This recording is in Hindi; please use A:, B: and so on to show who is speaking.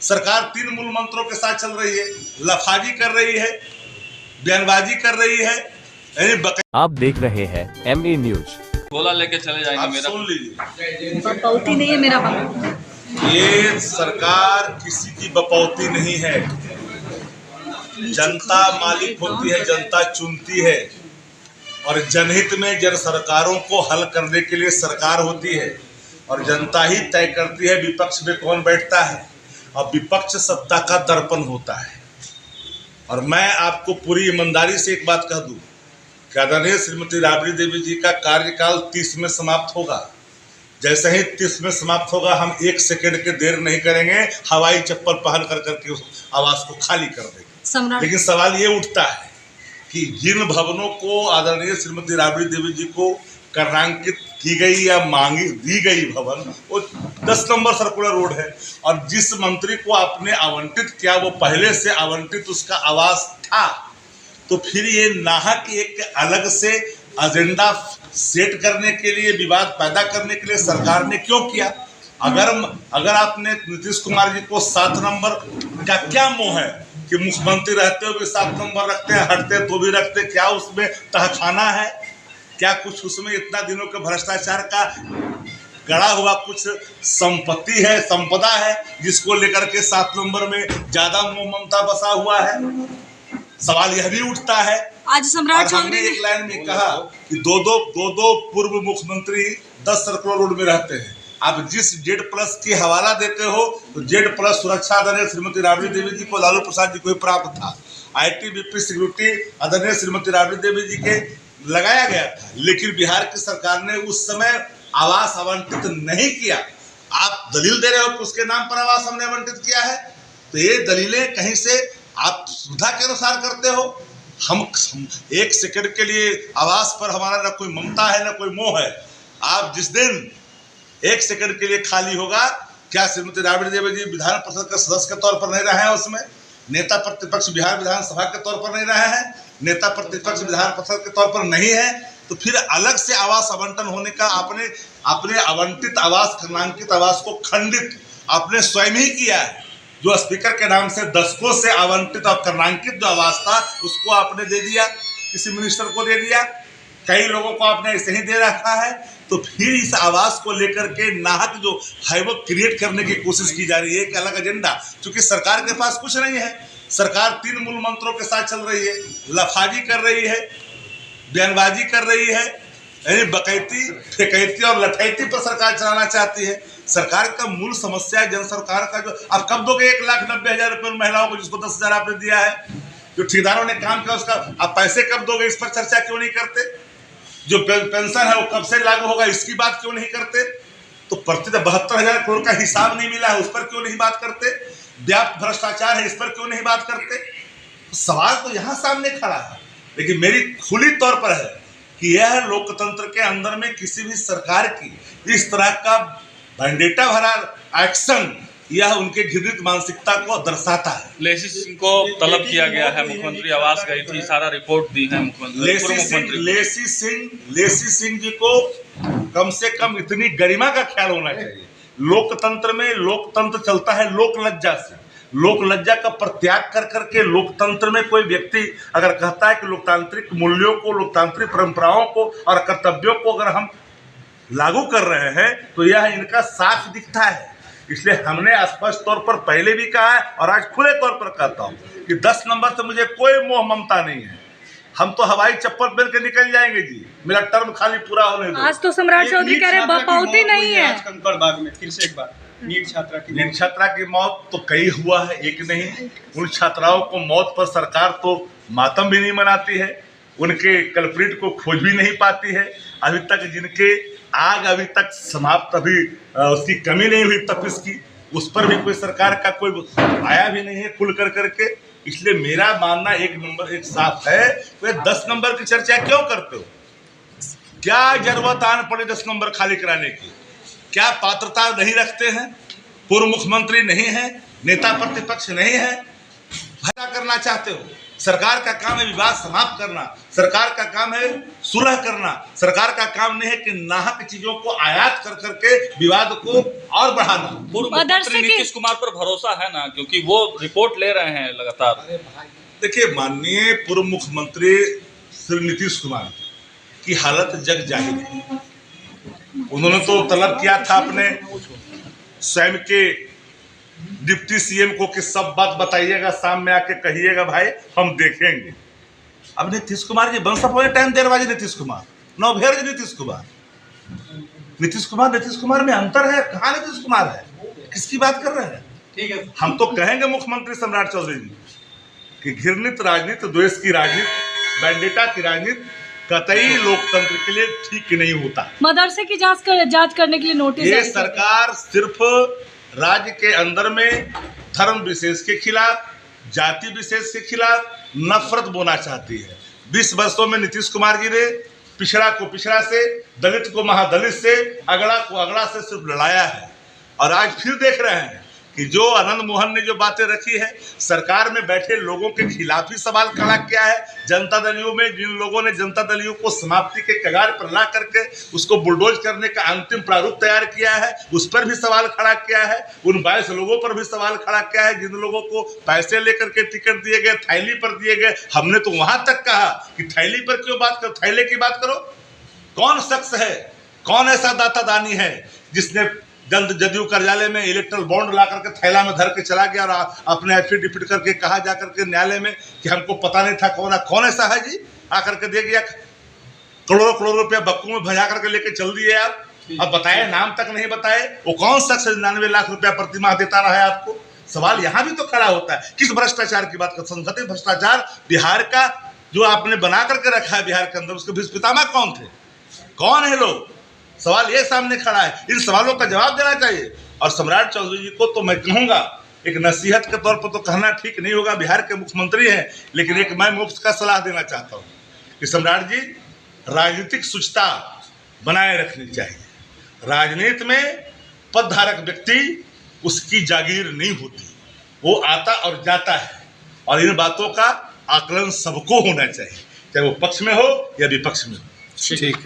A: सरकार 3 मूल मंत्रों के साथ चल रही है, लफाजी कर रही है, बयानबाजी कर रही है।
B: आप देख रहे हैं ME न्यूज।
C: गोला लेके चले जाएंगे।
A: आप
C: मेरा
A: सुन लीजिए,
D: बपौती नहीं है मेरा बाप।
A: ये सरकार किसी की बपौती नहीं है। जनता मालिक होती है, जनता चुनती है और जनहित में जन सरकारों को हल करने के लिए सरकार होती है और जनता ही तय करती है विपक्ष में कौन बैठता है और विपक्ष सत्ता का दर्पण होता है। और मैं आपको पूरी ईमानदारी से एक बात कह दूं कि आदरणीय श्रीमती राबड़ी देवी जी का कार्यकाल 30 में समाप्त होगा। जैसे ही 30 में समाप्त होगा, हम 1 सेकंड के देर नहीं करेंगे, हवाई चप्पल पहन करके उस आवास को खाली कर देंगे। लेकिन सवाल ये उठता है कि जिन भवनों को आदरणीय श्रीमती राबड़ी देवी जी को कर्णांकित की गई या दी गई भवन, वो 10 नंबर सर्कुलर रोड है और जिस मंत्री को आपने आवंटित किया वो पहले से आवंटित उसका आवास था, तो फिर ये नाहक एक अलग से एजेंडा सेट करने के लिए, विवाद पैदा करने के लिए सरकार ने क्यों किया? अगर आपने नीतीश कुमार जी को 7 नंबर का क्या मोह है कि मुख्यमंत्री रहते हुए भी 7 नंबर रखते हैं, हटते तो भी रखते, क्या उसमें तहखाना है? क्या कुछ उसमें इतना दिनों के भ्रष्टाचार का गड़ा हुआ कुछ संपत्ति है, संपदा है, जिसको लेकर के 7 नंबर में ज्यादा मोह ममता बसा हुआ है? सवाल यह भी उठता है।
D: आज सम्राट
A: हमने एक लाइन में कहा कि दो पूर्व मुख्यमंत्री 10 सर्कुलर रोड में रहते हैं। आप जिस Z+ की हवाला देते हो तो Z+ सुरक्षा आदरणीय श्रीमती राबड़ी देवी जी को, लालू प्रसाद जी को ही प्राप्त था। ITBP सिक्योरिटी आदरणीय श्रीमती राबड़ी देवी जी के लगाया गया था, लेकिन बिहार की सरकार ने उस समय आवास आवंटित नहीं किया। आप दलील दे रहे हो कि उसके नाम पर आवास हमने आवंटित किया है, तो ये दलीलें कहीं से आप सुविधा के अनुसार करते हो। हम 1 सेकंड के लिए आवास पर हमारा न कोई ममता है न कोई मोह है। आप जिस दिन 1 सेकंड के लिए खाली होगा, क्या श्रीमती राबड़ी देवी जी विधान परिषद के सदस्य के तौर पर नहीं रहे हैं, उसमें नेता प्रतिपक्ष बिहार विधानसभा के तौर पर नहीं रहे हैं, नेता प्रतिपक्ष विधान परिषद के तौर पर नहीं है, तो फिर अलग से आवास आवंटन होने का आपने आवंटित आवास, कर्णांकित आवास को खंडित आपने स्वयं ही किया है। जो स्पीकर के नाम से दशकों से आवंटित और कर्णांकित जो आवास था उसको आपने दे दिया, किसी मिनिस्टर को दे दिया, कई लोगों को आपने ऐसे ही दे रखा है। तो फिर इस आवास को लेकर के नाहक जो है वो क्रिएट करने की कोशिश की जा रही है, एक अलग एजेंडा। क्योंकि सरकार के पास कुछ नहीं है, सरकार 3 मूल मंत्रों के साथ चल रही है, लफाजी कर रही है, बयानबाजी कर रही है, यानी बकैती, फेकैती और लठैती पर सरकार चलाना चाहती है। सरकार का मूल समस्या है जन सरकार का। जो आप कब दोगे 1,90,000 रुपये महिलाओं को, जिसको 10,000 आपने दिया है? जो ठेकेदारों ने काम किया उसका आप पैसे कब दोगे? इस पर चर्चा क्यों नहीं करते? जो पेंशन है वो कब से लागू होगा, इसकी बात क्यों नहीं करते? तो प्रति 72,000 करोड़ का हिसाब नहीं मिला है, उस पर क्यों नहीं बात करते? व्याप्त भ्रष्टाचार है, इस पर क्यों नहीं बात करते? सवाल तो यहाँ सामने खड़ा है, लेकिन मेरी खुली तौर पर है कि यह लोकतंत्र के अंदर में किसी भी सरकार की इस तरह का वेंडेटा भरा एक्शन यह उनके घृणित मानसिकता को दर्शाता है।
C: लेसी सिंह को तलब किया गया है, मुख्यमंत्री आवास गई थी, सारा रिपोर्ट दी है मुख्यमंत्री।
A: लेसी सिंह जी को कम से कम इतनी गरिमा का ख्याल होना चाहिए। लोकतंत्र में लोकतंत्र चलता है लोक लज्जा से। लोक लज्जा का परित्याग कर करके लोकतंत्र में कोई व्यक्ति अगर कहता है कि लोकतांत्रिक मूल्यों को, लोकतांत्रिक परंपराओं को और कर्तव्यों को अगर हम लागू कर रहे हैं तो यह इनका साफ दिखता है। इसलिए हमने स्पष्ट तौर पर पहले भी कहा है और आज खुले तौर पर कहता हूं कि 10 नंबर से मुझे कोई मोह ममता नहीं है। हम तो हवाई चप्पल पहन के निकल जाएंगे जी, मेरा टर्म खाली पूरा होने दो।
D: आज तो सम्राट चौधरी कह रहे बपौती नहीं है।
E: आज कंकड़बाग में फिर से एक बार नीट छात्रा
A: की मौत तो कई हुआ है, एक नहीं। उन छात्राओं को मौत पर सरकार तो मातम भी नहीं मनाती है, उनके कल्प्रिट को खोज भी नहीं पाती है। अभी तक जिनके आग अभी तक समाप्त, अभी उसकी कमी नहीं हुई तपिश की, उस पर भी कोई सरकार का कोई आया भी नहीं है खुल कर करके। इसलिए मेरा मानना एक साफ है, वे 10 नंबर की चर्चा क्यों करते हो? क्या जरूरत आन पड़े 10 नंबर खाली कराने की? क्या पात्रता नहीं रखते हैं? पूर्व मुख्यमंत्री नहीं है, नेता प्रतिपक्ष नहीं है, भला करना चाहते हो? सरकार का काम है विवाद समाप्त करना, सरकार का काम है सुलह करना, सरकार का काम नहीं है कि नाहक चीजों को आयात कर करके विवाद को और बढ़ाना।
C: पूर्व
D: मदरसे
C: मुख्यमंत्री
D: की-
C: नीतीश कुमार पर भरोसा है ना, क्योंकि वो रिपोर्ट ले रहे हैं लगातार।
A: देखिए, माननीय पूर्व मुख्यमंत्री श्री नीतीश कुमार की हालत जग जाहिर है। उन्होंने तो तलब किया था अपने स्वयं के डिप्टी सीएम को कि सब बात बताइएगा, शाम में आके कहिएगा भाई हम देखेंगे। अब नीतीश कुमार जी बंसा पहुंचे टाइम देरबाजी नीतीश कुमार, नौभेर नीतीश कुमार। नीतीश कुमार में अंतर है। कहाँ नीतीश कुमार है? किसकी बात कर रहे हैं?
E: ठीक है।
A: हम तो कहेंगे मुख्यमंत्री सम्राट चौधरी जी कि घृणित राजनीति, द्वेष की राजनीति, बैंडेटा की राजनीति कतई लोकतंत्र के लिए ठीक नहीं होता।
D: मदरसे की जांच करने के लिए नोटिस
A: ये
D: जारी किया।
A: सरकार सिर्फ राज्य के अंदर में धर्म विशेष के खिलाफ, जाति विशेष के खिलाफ नफरत बोना चाहती है। 20 वर्षों में नीतीश कुमार जी ने पिछड़ा को पिछड़ा से, दलित को महादलित से, अगड़ा को अगड़ा से सिर्फ लड़ाया है। और आज फिर देख रहे हैं कि जो आनंद मोहन ने जो बातें रखी है, सरकार में बैठे लोगों के खिलाफ ही सवाल खड़ा किया है। जनता दलियों में जिन लोगों ने जनता दलियों को समाप्ति के कगार पर ला करके उसको बुलडोज करने का अंतिम प्रारूप तैयार किया है, उस पर भी सवाल खड़ा किया है। उन 22 लोगों पर भी सवाल खड़ा किया है जिन लोगों को पैसे लेकर के टिकट दिए गए, थैली पर दिए गए। हमने तो वहां तक कहा कि थैली पर क्यों बात करो, थैले की बात करो। कौन शख्स है, कौन ऐसा दाता दानी है जिसने जदयू कार्यालय में इलेक्ट्रल बॉन्ड ला करके थैला में धर के चला गया और अपने एफिडेविट करके कहा जा करके न्यायालय में कि हमको पता नहीं था कौन ऐसा है जी, आकर के दे गया, करोड़ों रुपया बक्कू में भजा करके लेके चल दिए आप। अब बताए, नाम तक नहीं बताए, वो कौन शख्स 99 लाख रुपया प्रतिमाह देता रहा है आपको। सवाल यहाँ भी तो खड़ा होता है, किस भ्रष्टाचार की बात कर, संसदीय भ्रष्टाचार बिहार का जो आपने बना करके रखा है बिहार के अंदर, उसके भीष्म पितामह कौन थे, कौन है लोग? सवाल ये सामने खड़ा है। इन सवालों का जवाब देना चाहिए। और सम्राट चौधरी जी को तो मैं कहूंगा, एक नसीहत के तौर पर तो कहना ठीक नहीं होगा, बिहार के मुख्यमंत्री हैं, लेकिन एक मैं मुफ्त का सलाह देना चाहता हूँ कि सम्राट जी, राजनीतिक शुचिता बनाए रखनी चाहिए। राजनीति में पदधारक व्यक्ति उसकी जागीर नहीं होती, वो आता और जाता है। और इन बातों का आकलन सबको होना चाहिए, चाहे वो पक्ष में हो या विपक्ष में हो।
E: ठीक है।